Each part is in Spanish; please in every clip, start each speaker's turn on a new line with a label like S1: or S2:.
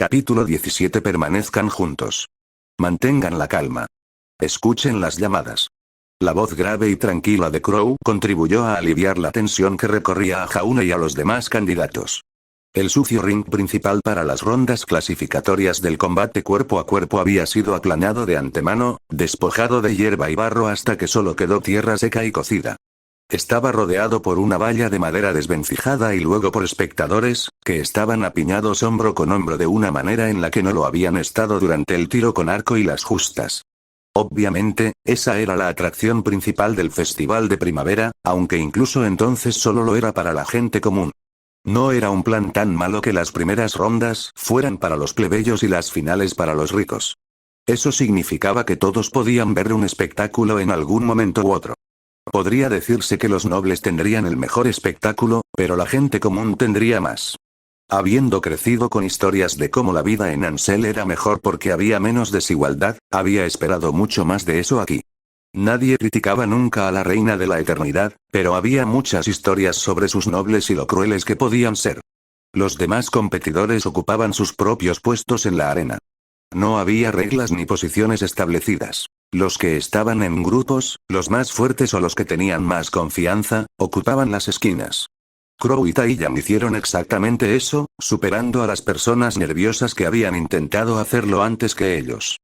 S1: Capítulo 17. Permanezcan juntos. Mantengan la calma. Escuchen las llamadas. La voz grave y tranquila de Crow contribuyó a aliviar la tensión que recorría a Jaune y a los demás candidatos. El sucio ring principal para las rondas clasificatorias del combate cuerpo a cuerpo había sido aplanado de antemano, despojado de hierba y barro hasta que solo quedó tierra seca y cocida. Estaba rodeado por una valla de madera desvencijada y luego por espectadores, que estaban apiñados hombro con hombro de una manera en la que no lo habían estado durante el tiro con arco y las justas. Obviamente, esa era la atracción principal del festival de primavera, aunque incluso entonces solo lo era para la gente común. No era un plan tan malo que las primeras rondas fueran para los plebeyos y las finales para los ricos. Eso significaba que todos podían ver un espectáculo en algún momento u otro. Podría decirse que los nobles tendrían el mejor espectáculo, pero la gente común tendría más. Habiendo crecido con historias de cómo la vida en Ansel era mejor porque había menos desigualdad, había esperado mucho más de eso aquí. Nadie criticaba nunca a la reina de la eternidad, pero había muchas historias sobre sus nobles y lo crueles que podían ser. Los demás competidores ocupaban sus propios puestos en la arena. No había reglas ni posiciones establecidas. Los que estaban en grupos, los más fuertes o los que tenían más confianza, ocupaban las esquinas. Crow y Taiyam hicieron exactamente eso, superando a las personas nerviosas que habían intentado hacerlo antes que ellos.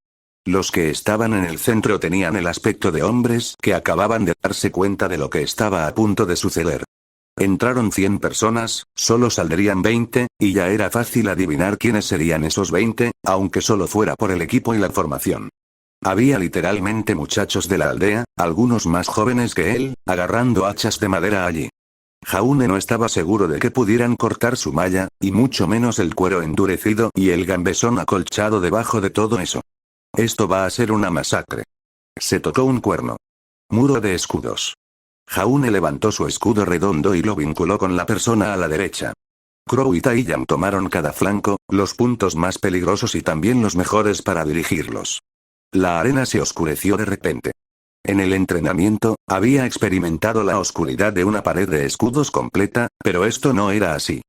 S1: Los que estaban en el centro tenían el aspecto de hombres que acababan de darse cuenta de lo que estaba a punto de suceder. Entraron 100 personas, solo saldrían 20, y ya era fácil adivinar quiénes serían esos 20, aunque solo fuera por el equipo y la formación. Había literalmente muchachos de la aldea, algunos más jóvenes que él, agarrando hachas de madera allí. Jaune no estaba seguro de que pudieran cortar su malla, y mucho menos el cuero endurecido y el gambesón acolchado debajo de todo eso. Esto va a ser una masacre. Se tocó un cuerno. Muro de escudos. Jaune levantó su escudo redondo y lo vinculó con la persona a la derecha. Crow y Taiyam tomaron cada flanco, los puntos más peligrosos y también los mejores para dirigirlos. La arena se oscureció de repente. En el entrenamiento, había experimentado la oscuridad de una pared de escudos completa, pero esto no era así.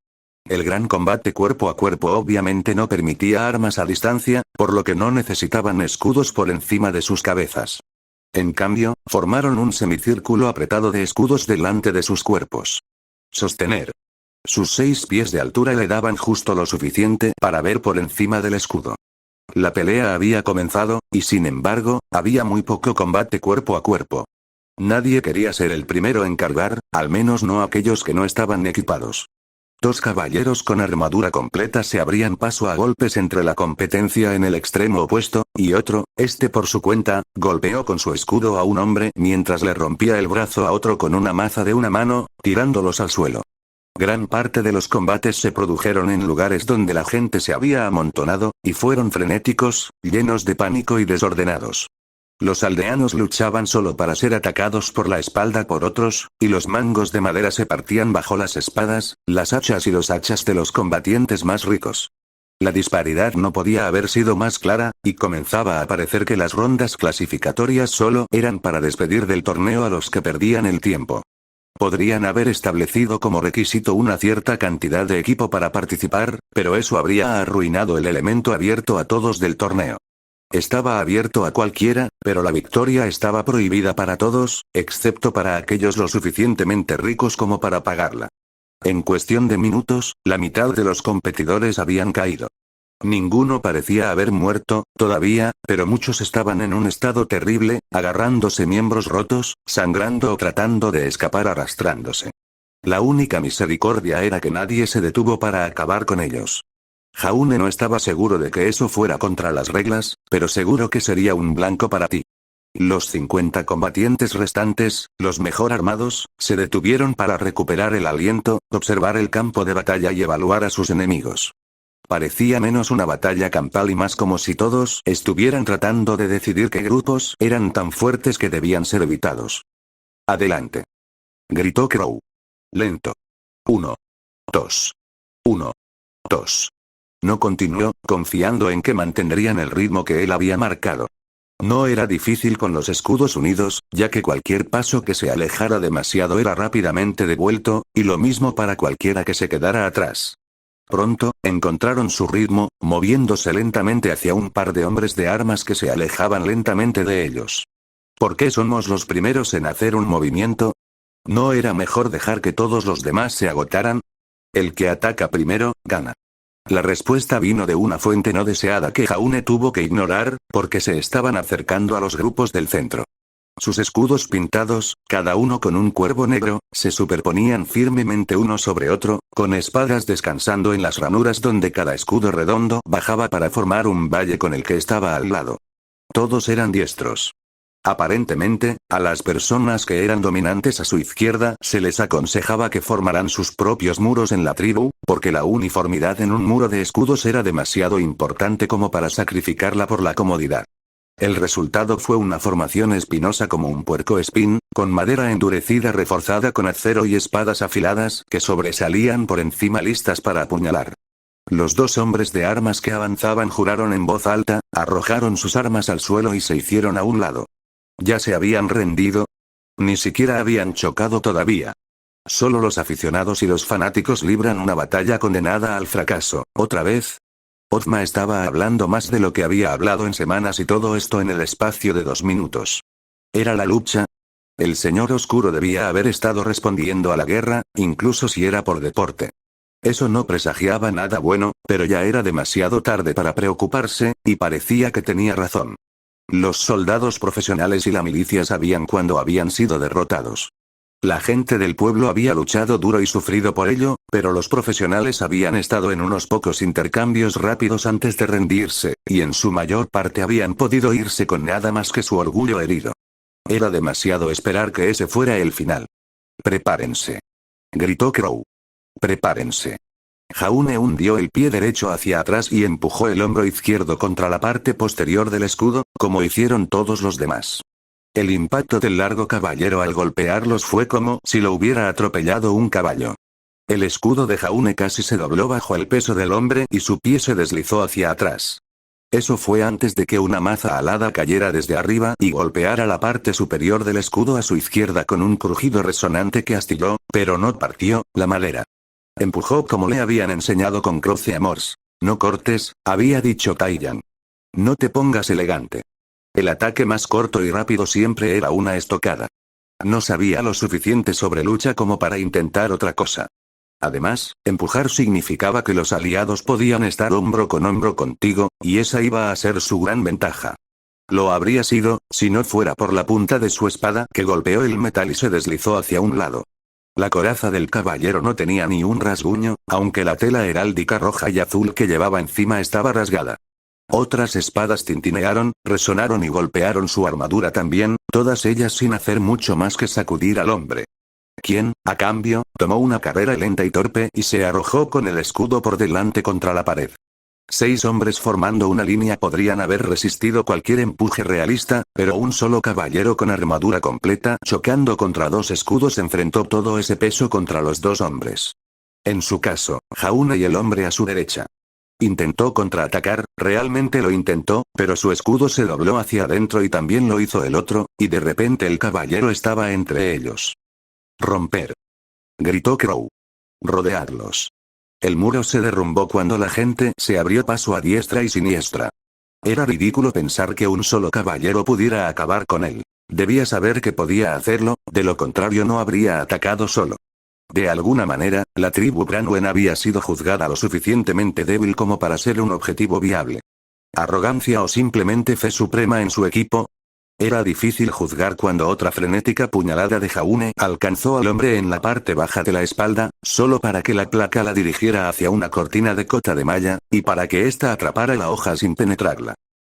S1: El gran combate cuerpo a cuerpo obviamente no permitía armas a distancia, por lo que no necesitaban escudos por encima de sus cabezas. En cambio, formaron un semicírculo apretado de escudos delante de sus cuerpos. Sostener. Sus 6 pies de altura le daban justo lo suficiente para ver por encima del escudo. La pelea había comenzado, y sin embargo, había muy poco combate cuerpo a cuerpo. Nadie quería ser el primero en cargar, al menos no aquellos que no estaban equipados. 2 caballeros con armadura completa se abrían paso a golpes entre la competencia en el extremo opuesto, y otro, por su cuenta, golpeó con su escudo a un hombre mientras le rompía el brazo a otro con una maza de una mano, tirándolos al suelo. Gran parte de los combates se produjeron en lugares donde la gente se había amontonado, y fueron frenéticos, llenos de pánico y desordenados. Los aldeanos luchaban solo para ser atacados por la espalda por otros, y los mangos de madera se partían bajo las espadas, las hachas y los hachas de los combatientes más ricos. La disparidad no podía haber sido más clara, y comenzaba a parecer que las rondas clasificatorias solo eran para despedir del torneo a los que perdían el tiempo. Podrían haber establecido como requisito una cierta cantidad de equipo para participar, pero eso habría arruinado el elemento abierto a todos del torneo. Estaba abierto a cualquiera, pero la victoria estaba prohibida para todos, excepto para aquellos lo suficientemente ricos como para pagarla. En cuestión de minutos, la mitad de los competidores habían caído. Ninguno parecía haber muerto, todavía, pero muchos estaban en un estado terrible, agarrándose miembros rotos, sangrando o tratando de escapar arrastrándose. La única misericordia era que nadie se detuvo para acabar con ellos. Jaune no estaba seguro de que eso fuera contra las reglas, pero seguro que sería un blanco para ti. Los 50 combatientes restantes, los mejor armados, se detuvieron para recuperar el aliento, observar el campo de batalla y evaluar a sus enemigos. Parecía menos una batalla campal y más como si todos estuvieran tratando de decidir qué grupos eran tan fuertes que debían ser evitados. Adelante. Gritó Crow. Lento. 1. 2. 1. 2. No continuó, confiando en que mantendrían el ritmo que él había marcado. No era difícil con los escudos unidos, ya que cualquier paso que se alejara demasiado era rápidamente devuelto, y lo mismo para cualquiera que se quedara atrás. Pronto, encontraron su ritmo, moviéndose lentamente hacia un par de hombres de armas que se alejaban lentamente de ellos. ¿Por qué somos los primeros en hacer un movimiento? ¿No era mejor dejar que todos los demás se agotaran? El que ataca primero, gana. La respuesta vino de una fuente no deseada que Jaune tuvo que ignorar, porque se estaban acercando a los grupos del centro. Sus escudos pintados, cada uno con un cuervo negro, se superponían firmemente uno sobre otro, con espadas descansando en las ranuras donde cada escudo redondo bajaba para formar un valle con el que estaba al lado. Todos eran diestros. Aparentemente, a las personas que eran dominantes a su izquierda se les aconsejaba que formaran sus propios muros en la tribu, porque la uniformidad en un muro de escudos era demasiado importante como para sacrificarla por la comodidad. El resultado fue una formación espinosa como un puercoespín, con madera endurecida reforzada con acero y espadas afiladas que sobresalían por encima listas para apuñalar. Los dos hombres de armas que avanzaban juraron en voz alta, arrojaron sus armas al suelo y se hicieron a un lado. ¿Ya se habían rendido? Ni siquiera habían chocado todavía. Solo los aficionados y los fanáticos libran una batalla condenada al fracaso, ¿otra vez? Ozma estaba hablando más de lo que había hablado en semanas y todo esto en el espacio de 2 minutos. ¿Era la lucha? El señor oscuro debía haber estado respondiendo a la guerra, incluso si era por deporte. Eso no presagiaba nada bueno, pero ya era demasiado tarde para preocuparse, y parecía que tenía razón. Los soldados profesionales y la milicia sabían cuándo habían sido derrotados. La gente del pueblo había luchado duro y sufrido por ello, pero los profesionales habían estado en unos pocos intercambios rápidos antes de rendirse, y en su mayor parte habían podido irse con nada más que su orgullo herido. Era demasiado esperar que ese fuera el final. «Prepárense», gritó Crow. «Prepárense». Jaune hundió el pie derecho hacia atrás y empujó el hombro izquierdo contra la parte posterior del escudo, como hicieron todos los demás. El impacto del largo caballero al golpearlos fue como si lo hubiera atropellado un caballo. El escudo de Jaune casi se dobló bajo el peso del hombre y su pie se deslizó hacia atrás. Eso fue antes de que una maza alada cayera desde arriba y golpeara la parte superior del escudo a su izquierda con un crujido resonante que astilló, pero no partió, la madera. Empujó como le habían enseñado con Croce Amors. «No cortes», había dicho Taiyan. «No te pongas elegante». El ataque más corto y rápido siempre era una estocada. No sabía lo suficiente sobre lucha como para intentar otra cosa. Además, empujar significaba que los aliados podían estar hombro con hombro contigo, y esa iba a ser su gran ventaja. Lo habría sido, si no fuera por la punta de su espada que golpeó el metal y se deslizó hacia un lado. La coraza del caballero no tenía ni un rasguño, aunque la tela heráldica roja y azul que llevaba encima estaba rasgada. Otras espadas tintinearon, resonaron y golpearon su armadura también, todas ellas sin hacer mucho más que sacudir al hombre. Quien, a cambio, tomó una carrera lenta y torpe y se arrojó con el escudo por delante contra la pared. 6 hombres formando una línea podrían haber resistido cualquier empuje realista, pero un solo caballero con armadura completa chocando contra 2 escudos enfrentó todo ese peso contra los 2 hombres. En su caso, Jaune y el hombre a su derecha. Intentó contraatacar, realmente lo intentó, pero su escudo se dobló hacia adentro y también lo hizo el otro, y de repente el caballero estaba entre ellos. «Romper», gritó Crow. «Rodeadlos». El muro se derrumbó cuando la gente se abrió paso a diestra y siniestra. Era ridículo pensar que un solo caballero pudiera acabar con él. Debía saber que podía hacerlo, de lo contrario no habría atacado solo. De alguna manera, la tribu Branwen había sido juzgada lo suficientemente débil como para ser un objetivo viable. ¿Arrogancia o simplemente fe suprema en su equipo? Era difícil juzgar cuando otra frenética puñalada de Jaune alcanzó al hombre en la parte baja de la espalda, solo para que la placa la dirigiera hacia una cortina de cota de malla, y para que ésta atrapara la hoja sin penetrarla.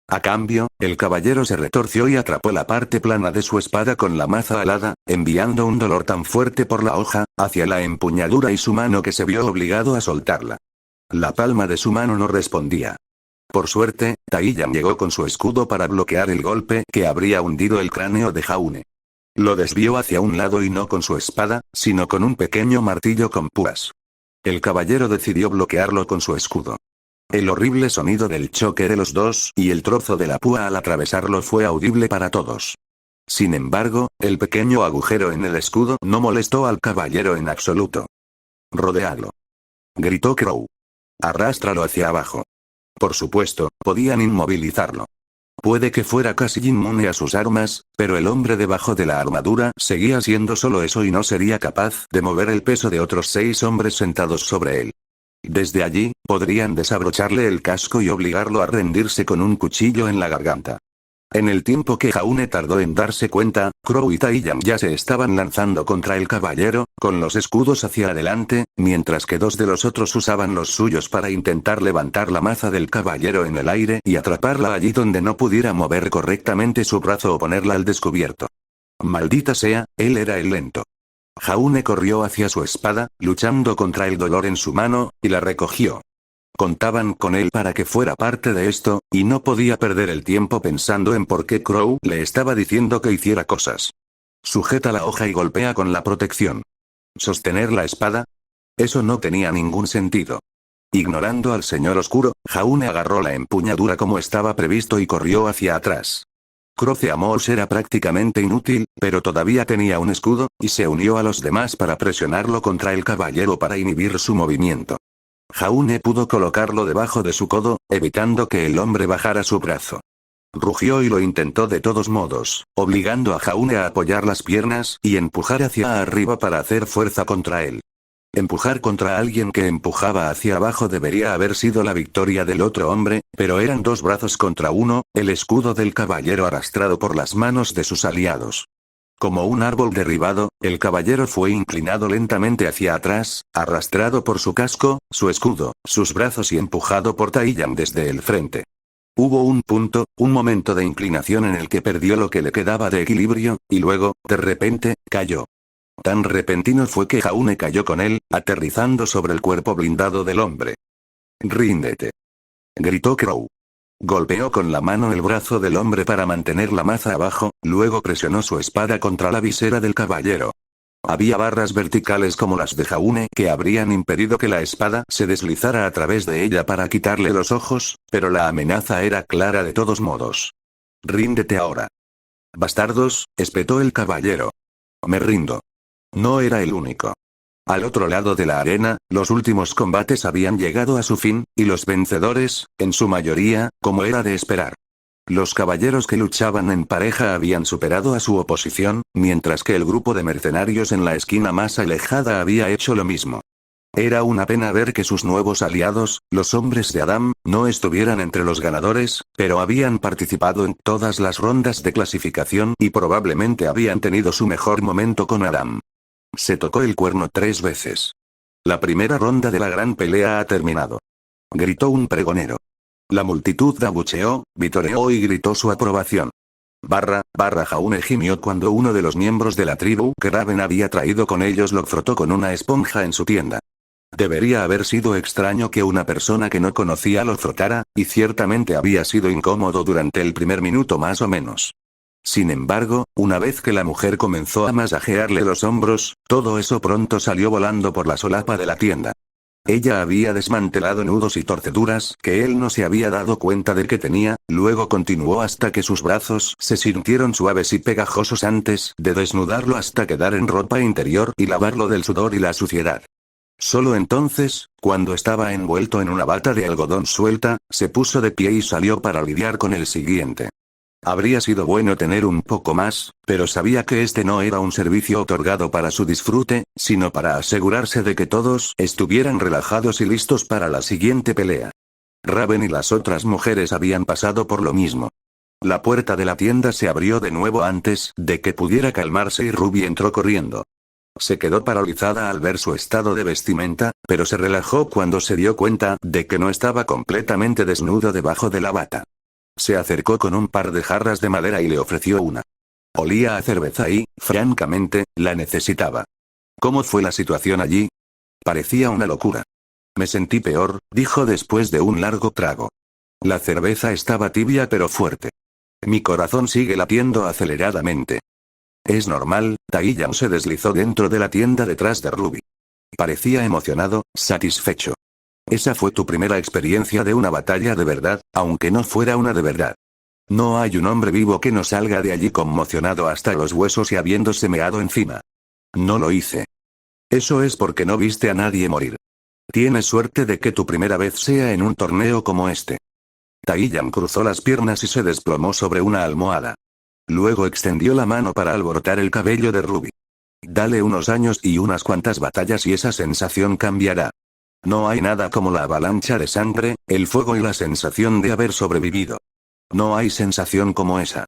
S1: A cambio, el caballero se retorció y atrapó la parte plana de su espada con la maza alada, enviando un dolor tan fuerte por la hoja, hacia la empuñadura y su mano que se vio obligado a soltarla. La palma de su mano no respondía. Por suerte, Taiyan llegó con su escudo para bloquear el golpe que habría hundido el cráneo de Jaune. Lo desvió hacia un lado y no con su espada, sino con un pequeño martillo con púas. El caballero decidió bloquearlo con su escudo. El horrible sonido del choque de los dos y el trozo de la púa al atravesarlo fue audible para todos. Sin embargo, el pequeño agujero en el escudo no molestó al caballero en absoluto. «Rodeadlo», gritó Crow. Arrástralo hacia abajo. Por supuesto, podían inmovilizarlo. Puede que fuera casi inmune a sus armas, pero el hombre debajo de la armadura seguía siendo solo eso y no sería capaz de mover el peso de otros 6 hombres sentados sobre él. Desde allí, podrían desabrocharle el casco y obligarlo a rendirse con un cuchillo en la garganta. En el tiempo que Jaune tardó en darse cuenta, Crow y Taiyang ya se estaban lanzando contra el caballero, con los escudos hacia adelante, mientras que 2 de los otros usaban los suyos para intentar levantar la maza del caballero en el aire y atraparla allí donde no pudiera mover correctamente su brazo o ponerla al descubierto. Maldita sea, él era el lento. Jaune corrió hacia su espada, luchando contra el dolor en su mano, y la recogió. Contaban con él para que fuera parte de esto, y no podía perder el tiempo pensando en por qué Crow le estaba diciendo que hiciera cosas. Sujeta la hoja y golpea con la protección. ¿Sostener la espada? Eso no tenía ningún sentido. Ignorando al señor oscuro, Jaune agarró la empuñadura como estaba previsto y corrió hacia atrás. Croce Amos era prácticamente inútil, pero todavía tenía un escudo, y se unió a los demás para presionarlo contra el caballero para inhibir su movimiento. Jaune pudo colocarlo debajo de su codo, evitando que el hombre bajara su brazo. Rugió y lo intentó de todos modos, obligando a Jaune a apoyar las piernas y empujar hacia arriba para hacer fuerza contra él. Empujar contra alguien que empujaba hacia abajo debería haber sido la victoria del otro hombre, pero eran 2 brazos contra 1, el escudo del caballero arrastrado por las manos de sus aliados. Como un árbol derribado, el caballero fue inclinado lentamente hacia atrás, arrastrado por su casco, su escudo, sus brazos y empujado por Taiyang desde el frente. Hubo un momento de inclinación en el que perdió lo que le quedaba de equilibrio, y luego, de repente, cayó. Tan repentino fue que Jaune cayó con él, aterrizando sobre el cuerpo blindado del hombre. «¡Ríndete!», gritó Crow. Golpeó con la mano el brazo del hombre para mantener la maza abajo, luego presionó su espada contra la visera del caballero. Había barras verticales como las de Jaune que habrían impedido que la espada se deslizara a través de ella para quitarle los ojos, pero la amenaza era clara de todos modos. «Ríndete ahora». «Bastardos», espetó el caballero. «Me rindo». No era el único. Al otro lado de la arena, los últimos combates habían llegado a su fin, y los vencedores, en su mayoría, como era de esperar. Los caballeros que luchaban en pareja habían superado a su oposición, mientras que el grupo de mercenarios en la esquina más alejada había hecho lo mismo. Era una pena ver que sus nuevos aliados, los hombres de Adam, no estuvieran entre los ganadores, pero habían participado en todas las rondas de clasificación y probablemente habían tenido su mejor momento con Adam. Se tocó el cuerno 3 veces. La primera ronda de la gran pelea ha terminado. Gritó un pregonero. La multitud abucheó, vitoreó y gritó su aprobación. Jaune gimió cuando uno de los miembros de la tribu que Raven había traído con ellos lo frotó con una esponja en su tienda. Debería haber sido extraño que una persona que no conocía lo frotara, y ciertamente había sido incómodo durante el primer minuto más o menos. Sin embargo, una vez que la mujer comenzó a masajearle los hombros, todo eso pronto salió volando por la solapa de la tienda. Ella había desmantelado nudos y torceduras que él no se había dado cuenta de que tenía, luego continuó hasta que sus brazos se sintieron suaves y pegajosos antes de desnudarlo hasta quedar en ropa interior y lavarlo del sudor y la suciedad. Solo entonces, cuando estaba envuelto en una bata de algodón suelta, se puso de pie y salió para lidiar con el siguiente. Habría sido bueno tener un poco más, pero sabía que este no era un servicio otorgado para su disfrute, sino para asegurarse de que todos estuvieran relajados y listos para la siguiente pelea. Raven y las otras mujeres habían pasado por lo mismo. La puerta de la tienda se abrió de nuevo antes de que pudiera calmarse y Ruby entró corriendo. Se quedó paralizada al ver su estado de vestimenta, pero se relajó cuando se dio cuenta de que no estaba completamente desnudo debajo de la bata. Se acercó con un par de jarras de madera y le ofreció una. Olía a cerveza y, francamente, la necesitaba. ¿Cómo fue la situación allí? Parecía una locura. Me sentí peor, dijo después de un largo trago. La cerveza estaba tibia pero fuerte. Mi corazón sigue latiendo aceleradamente. Es normal, Taiyang se deslizó dentro de la tienda detrás de Ruby. Parecía emocionado, satisfecho. Esa fue tu primera experiencia de una batalla de verdad, aunque no fuera una de verdad. No hay un hombre vivo que no salga de allí conmocionado hasta los huesos y habiéndose meado encima. No lo hice. Eso es porque no viste a nadie morir. Tienes suerte de que tu primera vez sea en un torneo como este. Taiyang cruzó las piernas y se desplomó sobre una almohada. Luego extendió la mano para alborotar el cabello de Ruby. Dale unos años y unas cuantas batallas y esa sensación cambiará. No hay nada como la avalancha de sangre, el fuego y la sensación de haber sobrevivido. No hay sensación como esa.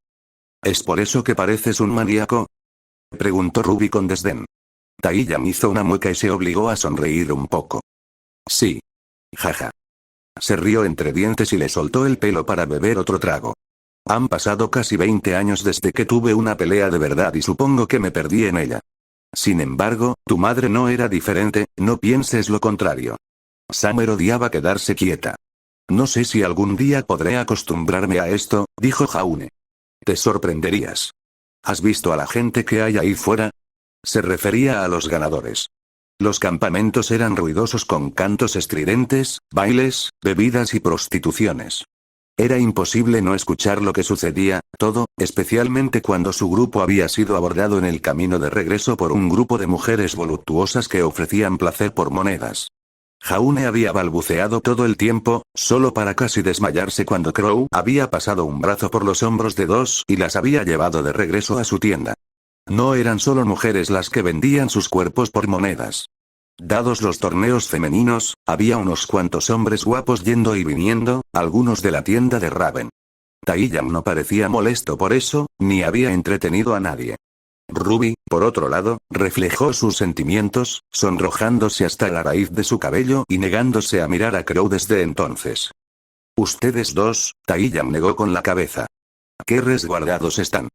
S1: ¿Es por eso que pareces un maníaco?, preguntó Ruby con desdén. Taiyang hizo una mueca y se obligó a sonreír un poco. Sí. Jaja. Se rió entre dientes y le soltó el pelo para beber otro trago. Han pasado casi 20 años desde que tuve una pelea de verdad y supongo que me perdí en ella. Sin embargo, tu madre no era diferente, no pienses lo contrario. Summer odiaba quedarse quieta. No sé si algún día podré acostumbrarme a esto, dijo Jaune. Te sorprenderías. ¿Has visto a la gente que hay ahí fuera? Se refería a los ganadores. Los campamentos eran ruidosos con cantos estridentes, bailes, bebidas y prostituciones. Era imposible no escuchar lo que sucedía, todo, especialmente cuando su grupo había sido abordado en el camino de regreso por un grupo de mujeres voluptuosas que ofrecían placer por monedas. Jaune había balbuceado todo el tiempo, solo para casi desmayarse cuando Crow había pasado un brazo por los hombros de dos y las había llevado de regreso a su tienda. No eran solo mujeres las que vendían sus cuerpos por monedas. Dados los torneos femeninos, había unos cuantos hombres guapos yendo y viniendo, algunos de la tienda de Raven. Taiyang no parecía molesto por eso, ni había entretenido a nadie. Ruby, por otro lado, reflejó sus sentimientos, sonrojándose hasta la raíz de su cabello y negándose a mirar a Crow desde entonces. Ustedes dos, Taiyang negó con la cabeza. ¿Qué resguardados están?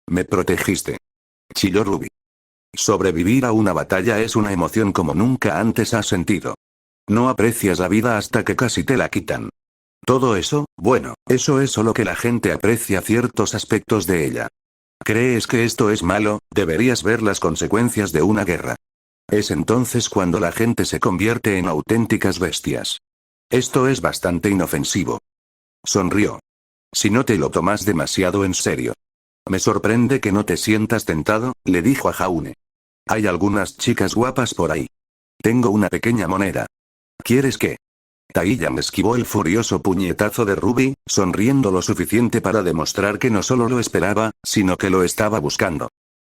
S1: Me protegiste. Chilló Ruby. Sobrevivir a una batalla es una emoción como nunca antes has sentido. No aprecias la vida hasta que casi te la quitan. Todo eso, bueno, eso es solo que la gente aprecia ciertos aspectos de ella. ¿Crees que esto es malo? Deberías ver las consecuencias de una guerra. Es entonces cuando la gente se convierte en auténticas bestias. Esto es bastante inofensivo. Sonrió. Si no te lo tomas demasiado en serio. Me sorprende que no te sientas tentado, le dijo a Jaune. Hay algunas chicas guapas por ahí. Tengo una pequeña moneda. ¿Quieres qué? Taiyang esquivó el furioso puñetazo de Ruby, sonriendo lo suficiente para demostrar que no solo lo esperaba, sino que lo estaba buscando.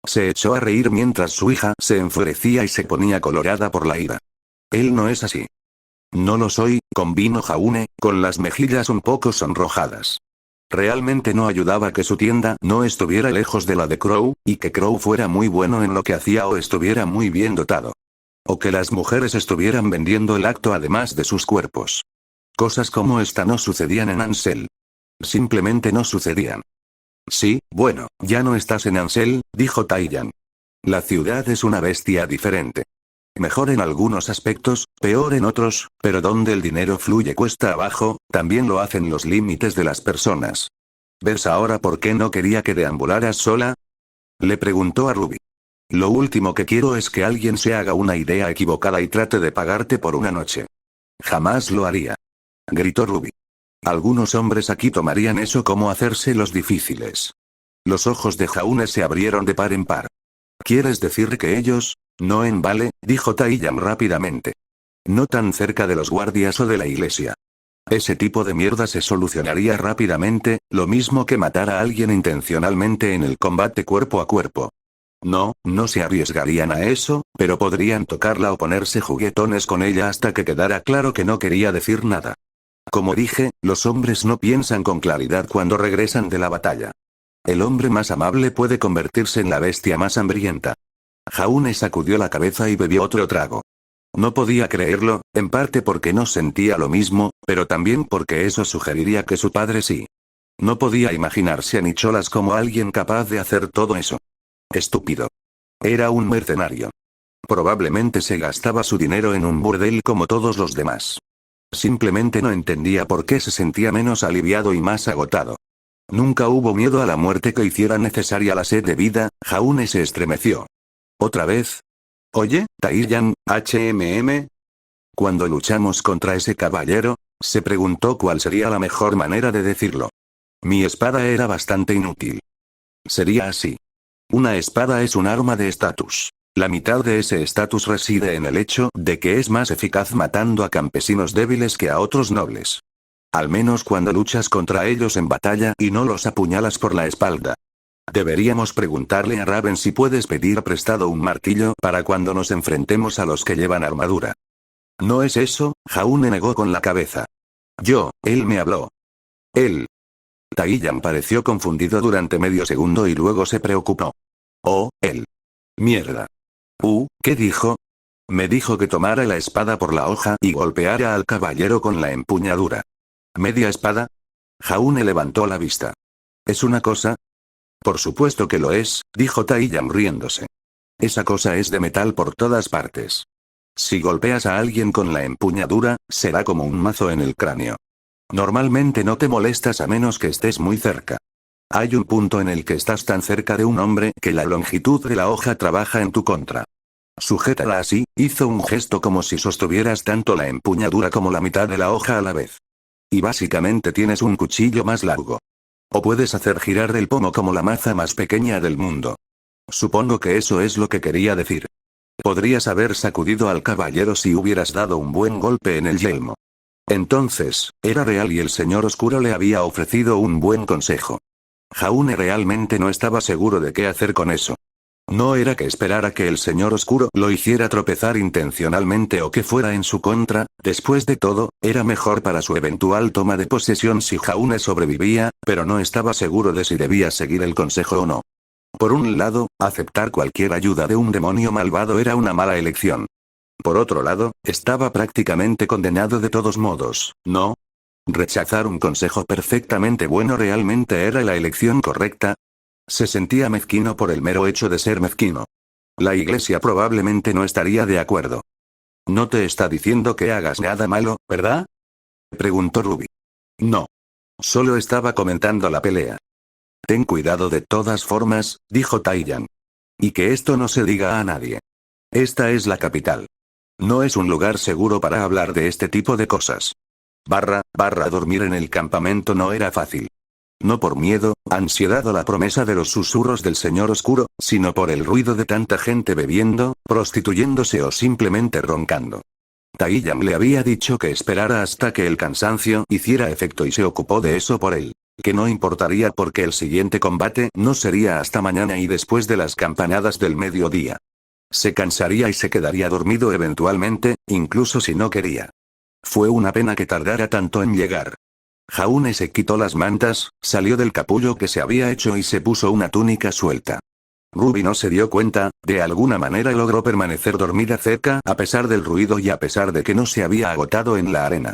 S1: Se echó a reír mientras su hija se enfurecía y se ponía colorada por la ira. Él no es así. No lo soy, convino Jaune, con las mejillas un poco sonrojadas. Realmente no ayudaba que su tienda no estuviera lejos de la de Crow, y que Crow fuera muy bueno en lo que hacía o estuviera muy bien dotado. O que las mujeres estuvieran vendiendo el acto además de sus cuerpos. Cosas como esta no sucedían en Ansel. Simplemente no sucedían. Sí, bueno, ya no estás en Ansel, dijo Taiyang. La ciudad es una bestia diferente. Mejor en algunos aspectos, peor en otros, pero donde el dinero fluye cuesta abajo, también lo hacen los límites de las personas. ¿Ves ahora por qué no quería que deambularas sola? Le preguntó a Ruby. Lo último que quiero es que alguien se haga una idea equivocada y trate de pagarte por una noche. Jamás lo haría. Gritó Ruby. Algunos hombres aquí tomarían eso como hacerse los difíciles. Los ojos de Jaune se abrieron de par en par. ¿Quieres decir que ellos? No en vale, dijo Taiyang rápidamente. No tan cerca de los guardias o de la iglesia. Ese tipo de mierda se solucionaría rápidamente, lo mismo que matar a alguien intencionalmente en el combate cuerpo a cuerpo. No, no se arriesgarían a eso, pero podrían tocarla o ponerse juguetones con ella hasta que quedara claro que no quería decir nada. Como dije, los hombres no piensan con claridad cuando regresan de la batalla. El hombre más amable puede convertirse en la bestia más hambrienta. Jaune sacudió la cabeza y bebió otro trago. No podía creerlo, en parte porque no sentía lo mismo, pero también porque eso sugeriría que su padre sí. No podía imaginarse a Nicholas como alguien capaz de hacer todo eso. Estúpido. Era un mercenario. Probablemente se gastaba su dinero en un burdel como todos los demás. Simplemente no entendía por qué se sentía menos aliviado y más agotado. Nunca hubo miedo a la muerte que hiciera necesaria la sed de vida. Jaune se estremeció. ¿Otra vez? Oye, Taiyang, HMM. Cuando luchamos contra ese caballero, se preguntó cuál sería la mejor manera de decirlo. Mi espada era bastante inútil. Sería así. Una espada es un arma de estatus. La mitad de ese estatus reside en el hecho de que es más eficaz matando a campesinos débiles que a otros nobles. Al menos cuando luchas contra ellos en batalla y no los apuñalas por la espalda. Deberíamos preguntarle a Raven si puedes pedir prestado un martillo para cuando nos enfrentemos a los que llevan armadura. No es eso, Jaune negó con la cabeza. Él me habló. Él. Taiyang pareció confundido durante medio segundo y luego se preocupó. Oh, él. Mierda. ¿Qué dijo? Me dijo que tomara la espada por la hoja y golpeara al caballero con la empuñadura. ¿Media espada? Jaune levantó la vista. ¿Es una cosa? Por supuesto que lo es, dijo Taiyang riéndose. Esa cosa es de metal por todas partes. Si golpeas a alguien con la empuñadura, será como un mazo en el cráneo. Normalmente no te molestas a menos que estés muy cerca. Hay un punto en el que estás tan cerca de un hombre que la longitud de la hoja trabaja en tu contra. Sujétala así, hizo un gesto como si sostuvieras tanto la empuñadura como la mitad de la hoja a la vez. Y básicamente tienes un cuchillo más largo. O puedes hacer girar el pomo como la maza más pequeña del mundo. Supongo que eso es lo que quería decir. Podrías haber sacudido al caballero si hubieras dado un buen golpe en el yelmo. Entonces, era real y el señor oscuro le había ofrecido un buen consejo. Jaune realmente no estaba seguro de qué hacer con eso. No era que esperara que el señor oscuro lo hiciera tropezar intencionalmente o que fuera en su contra, después de todo, era mejor para su eventual toma de posesión si Jaune sobrevivía, pero no estaba seguro de si debía seguir el consejo o no. Por un lado, aceptar cualquier ayuda de un demonio malvado era una mala elección. Por otro lado, estaba prácticamente condenado de todos modos, ¿no? Rechazar un consejo perfectamente bueno realmente era la elección correcta. Se sentía mezquino por el mero hecho de ser mezquino. La iglesia probablemente no estaría de acuerdo. No te está diciendo que hagas nada malo, ¿verdad? Preguntó Ruby. No. Solo estaba comentando la pelea. Ten cuidado de todas formas, dijo Taiyang. Y que esto no se diga a nadie. Esta es la capital. No es un lugar seguro para hablar de este tipo de cosas. Dormir en el campamento no era fácil. No por miedo, ansiedad o la promesa de los susurros del señor oscuro, sino por el ruido de tanta gente bebiendo, prostituyéndose o simplemente roncando. Taiyang le había dicho que esperara hasta que el cansancio hiciera efecto y se ocupó de eso por él. Que no importaría porque el siguiente combate no sería hasta mañana y después de las campanadas del mediodía. Se cansaría y se quedaría dormido eventualmente, incluso si no quería. Fue una pena que tardara tanto en llegar. Jaune se quitó las mantas, salió del capullo que se había hecho y se puso una túnica suelta. Ruby no se dio cuenta, de alguna manera logró permanecer dormida cerca a pesar del ruido y a pesar de que no se había agotado en la arena.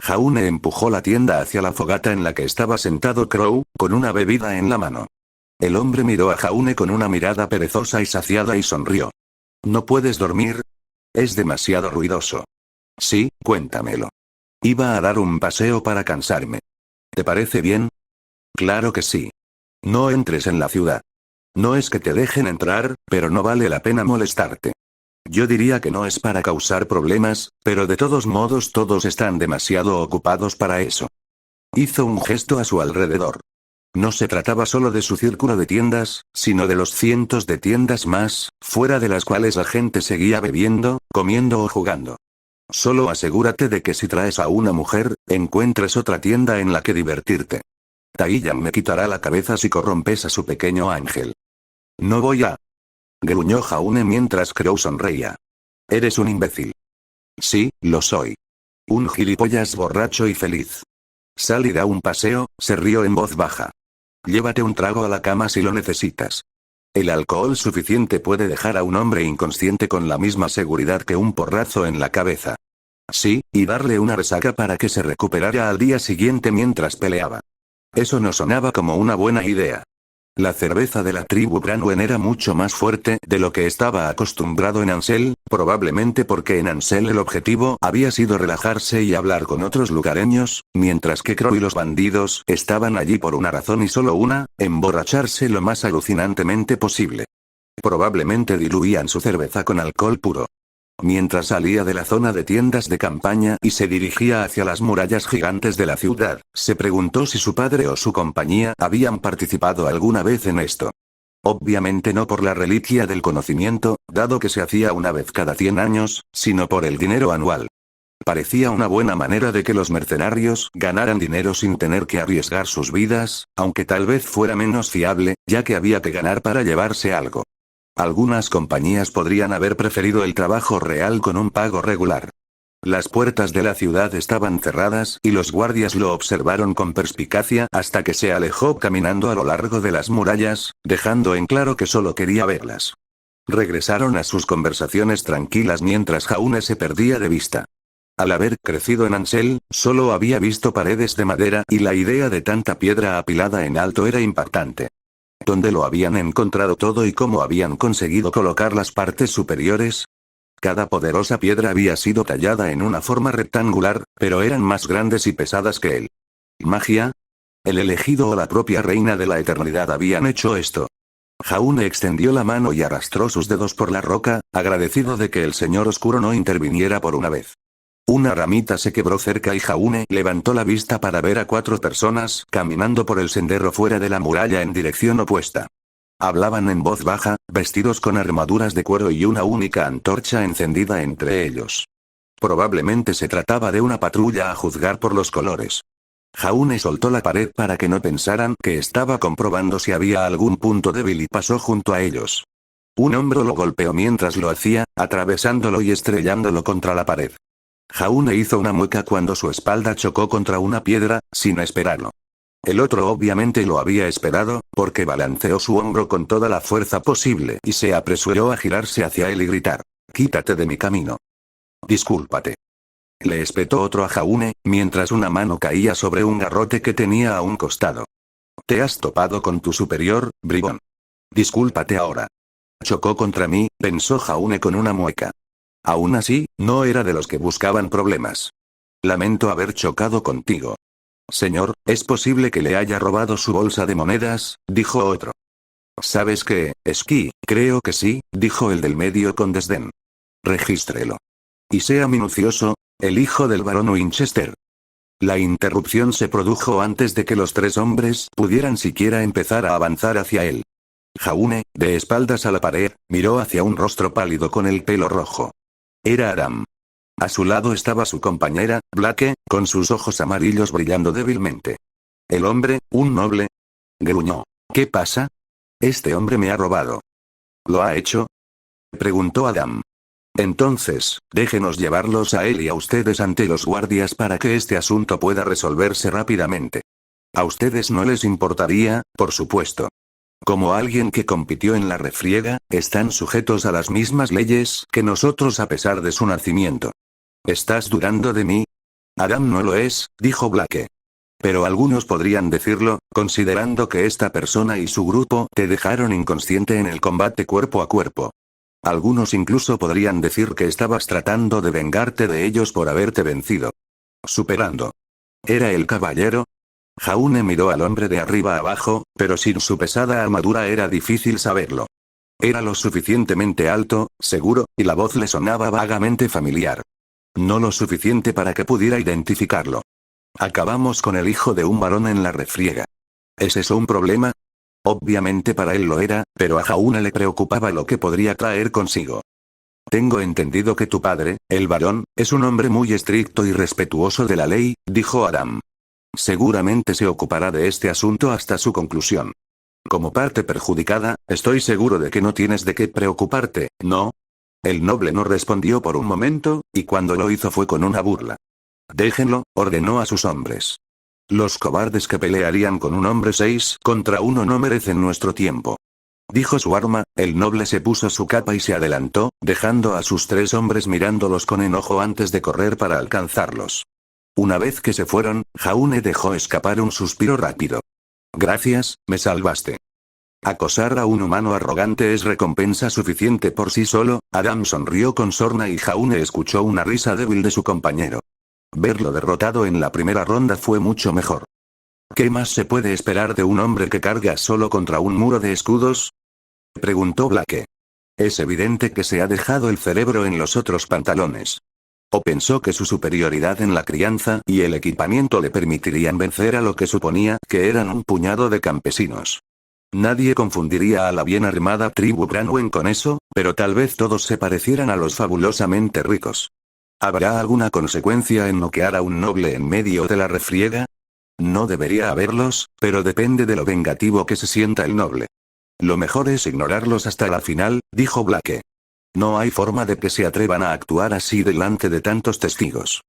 S1: Jaune empujó la tienda hacia la fogata en la que estaba sentado Crow, con una bebida en la mano. El hombre miró a Jaune con una mirada perezosa y saciada y sonrió. ¿No puedes dormir? Es demasiado ruidoso. Sí, cuéntamelo. Iba a dar un paseo para cansarme. ¿Te parece bien? Claro que sí. No entres en la ciudad. No es que te dejen entrar, pero no vale la pena molestarte. Yo diría que no es para causar problemas, pero de todos modos todos están demasiado ocupados para eso. Hizo un gesto a su alrededor. No se trataba solo de su círculo de tiendas, sino de los cientos de tiendas más, fuera de las cuales la gente seguía bebiendo, comiendo o jugando. Solo asegúrate de que si traes a una mujer, encuentres otra tienda en la que divertirte. Taiyang me quitará la cabeza si corrompes a su pequeño ángel. No voy a... gruñó Jaune mientras Crow sonreía. Eres un imbécil. Sí, lo soy. Un gilipollas borracho y feliz. Sal y da un paseo, se rió en voz baja. Llévate un trago a la cama si lo necesitas. El alcohol suficiente puede dejar a un hombre inconsciente con la misma seguridad que un porrazo en la cabeza. Sí, y darle una resaca para que se recuperara al día siguiente mientras peleaba. Eso no sonaba como una buena idea. La cerveza de la tribu Branwen era mucho más fuerte de lo que estaba acostumbrado en Ansel, probablemente porque en Ansel el objetivo había sido relajarse y hablar con otros lugareños, mientras que Crow y los bandidos estaban allí por una razón y solo una, emborracharse lo más alucinantemente posible. Probablemente diluían su cerveza con alcohol puro. Mientras salía de la zona de tiendas de campaña y se dirigía hacia las murallas gigantes de la ciudad, se preguntó si su padre o su compañía habían participado alguna vez en esto. Obviamente no por la reliquia del conocimiento, dado que se hacía una vez cada 100 años, sino por el dinero anual. Parecía una buena manera de que los mercenarios ganaran dinero sin tener que arriesgar sus vidas, aunque tal vez fuera menos fiable, ya que había que ganar para llevarse algo. Algunas compañías podrían haber preferido el trabajo real con un pago regular. Las puertas de la ciudad estaban cerradas y los guardias lo observaron con perspicacia hasta que se alejó caminando a lo largo de las murallas, dejando en claro que solo quería verlas. Regresaron a sus conversaciones tranquilas mientras Jaune se perdía de vista. Al haber crecido en Ansel, solo había visto paredes de madera y la idea de tanta piedra apilada en alto era impactante. ¿Dónde lo habían encontrado todo y cómo habían conseguido colocar las partes superiores? Cada poderosa piedra había sido tallada en una forma rectangular, pero eran más grandes y pesadas que él. ¿Magia? ¿El elegido o la propia reina de la eternidad habían hecho esto? Jaune extendió la mano y arrastró sus dedos por la roca, agradecido de que el señor oscuro no interviniera por una vez. Una ramita se quebró cerca y Jaune levantó la vista para ver a 4 personas caminando por el sendero fuera de la muralla en dirección opuesta. Hablaban en voz baja, vestidos con armaduras de cuero y una única antorcha encendida entre ellos. Probablemente se trataba de una patrulla a juzgar por los colores. Jaune soltó la pared para que no pensaran que estaba comprobando si había algún punto débil y pasó junto a ellos. Un hombro lo golpeó mientras lo hacía, atravesándolo y estrellándolo contra la pared. Jaune hizo una mueca cuando su espalda chocó contra una piedra, sin esperarlo. El otro obviamente lo había esperado, porque balanceó su hombro con toda la fuerza posible y se apresuró a girarse hacia él y gritar: «¡Quítate de mi camino!». «Discúlpate», le espetó otro a Jaune, mientras una mano caía sobre un garrote que tenía a un costado. «¿Te has topado con tu superior, bribón? Discúlpate ahora». «Chocó contra mí», pensó Jaune con una mueca. Aún así, no era de los que buscaban problemas. «Lamento haber chocado contigo». «Señor, es posible que le haya robado su bolsa de monedas», dijo otro. «¿Sabes qué, Esquí? Creo que sí», dijo el del medio con desdén. «Regístrelo. Y sea minucioso, el hijo del barón Winchester». La interrupción se produjo antes de que los 3 hombres pudieran siquiera empezar a avanzar hacia él. Jaune, de espaldas a la pared, miró hacia un rostro pálido con el pelo rojo. Era Aram. A su lado estaba su compañera, Blake, con sus ojos amarillos brillando débilmente. El hombre, un noble, gruñó. «¿Qué pasa? Este hombre me ha robado». «¿Lo ha hecho?», preguntó Adam. «Entonces, déjenos llevarlos a él y a ustedes ante los guardias para que este asunto pueda resolverse rápidamente. A ustedes no les importaría, por supuesto. Como alguien que compitió en la refriega, están sujetos a las mismas leyes que nosotros a pesar de su nacimiento». «¿Estás dudando de mí?». «Adam no lo es», dijo Blake. «Pero algunos podrían decirlo, considerando que esta persona y su grupo te dejaron inconsciente en el combate cuerpo a cuerpo. Algunos incluso podrían decir que estabas tratando de vengarte de ellos por haberte vencido. Superando. ¿Era el caballero?». Jaune miró al hombre de arriba abajo, pero sin su pesada armadura era difícil saberlo. Era lo suficientemente alto, seguro, y la voz le sonaba vagamente familiar. No lo suficiente para que pudiera identificarlo. «Acabamos con el hijo de un varón en la refriega. ¿Es eso un problema?». Obviamente para él lo era, pero a Jaune le preocupaba lo que podría traer consigo. «Tengo entendido que tu padre, el varón, es un hombre muy estricto y respetuoso de la ley», dijo Aram. «Seguramente se ocupará de este asunto hasta su conclusión. Como parte perjudicada, estoy seguro de que no tienes de qué preocuparte, ¿no?». El noble no respondió por un momento, y cuando lo hizo fue con una burla. «Déjenlo», ordenó a sus hombres. «Los cobardes que pelearían con un hombre 6 contra 1 no merecen nuestro tiempo». Dijo su arma, el noble se puso su capa y se adelantó, dejando a sus 3 hombres mirándolos con enojo antes de correr para alcanzarlos. Una vez que se fueron, Jaune dejó escapar un suspiro rápido. «Gracias, me salvaste». Acosar a un humano arrogante es recompensa suficiente por sí solo. Adam sonrió con sorna y Jaune escuchó una risa débil de su compañero. Verlo derrotado en la primera ronda fue mucho mejor. ¿Qué más se puede esperar de un hombre que carga solo contra un muro de escudos?, preguntó Blake. Es evidente que se ha dejado el cerebro en los otros pantalones. O pensó que su superioridad en la crianza y el equipamiento le permitirían vencer a lo que suponía que eran un puñado de campesinos. Nadie confundiría a la bien armada tribu Branwen con eso, pero tal vez todos se parecieran a los fabulosamente ricos. ¿Habrá alguna consecuencia en noquear a un noble en medio de la refriega? No debería haberlos, pero depende de lo vengativo que se sienta el noble. Lo mejor es ignorarlos hasta la final, dijo Blake. No hay forma de que se atrevan a actuar así delante de tantos testigos.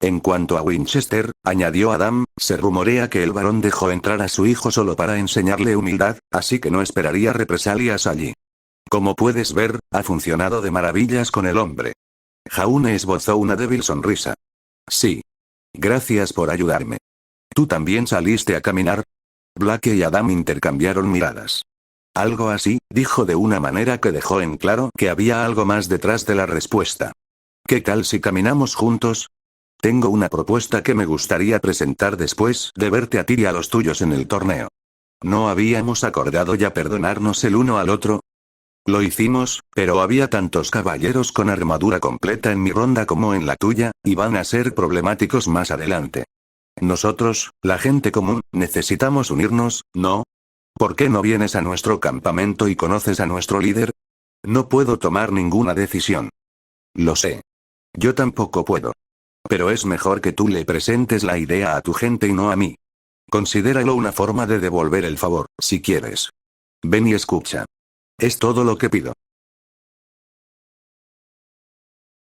S1: En cuanto a Winchester, añadió Adam, se rumorea que el barón dejó entrar a su hijo solo para enseñarle humildad, así que no esperaría represalias allí. Como puedes ver, ha funcionado de maravillas con el hombre. Jaune esbozó una débil sonrisa. Sí. Gracias por ayudarme. ¿Tú también saliste a caminar? Blake y Adam intercambiaron miradas. Algo así, dijo de una manera que dejó en claro que había algo más detrás de la respuesta. ¿Qué tal si caminamos juntos? Tengo una propuesta que me gustaría presentar después de verte a ti y a los tuyos en el torneo. ¿No habíamos acordado ya perdonarnos el uno al otro? Lo hicimos, pero había tantos caballeros con armadura completa en mi ronda como en la tuya, y van a ser problemáticos más adelante. Nosotros, la gente común, necesitamos unirnos, ¿no? ¿Por qué no vienes a nuestro campamento y conoces a nuestro líder? No puedo tomar ninguna decisión. Lo sé. Yo tampoco puedo. Pero es mejor que tú le presentes la idea a tu gente y no a mí. Considéralo una forma de devolver el favor, si quieres. Ven y escucha. Es todo lo que pido.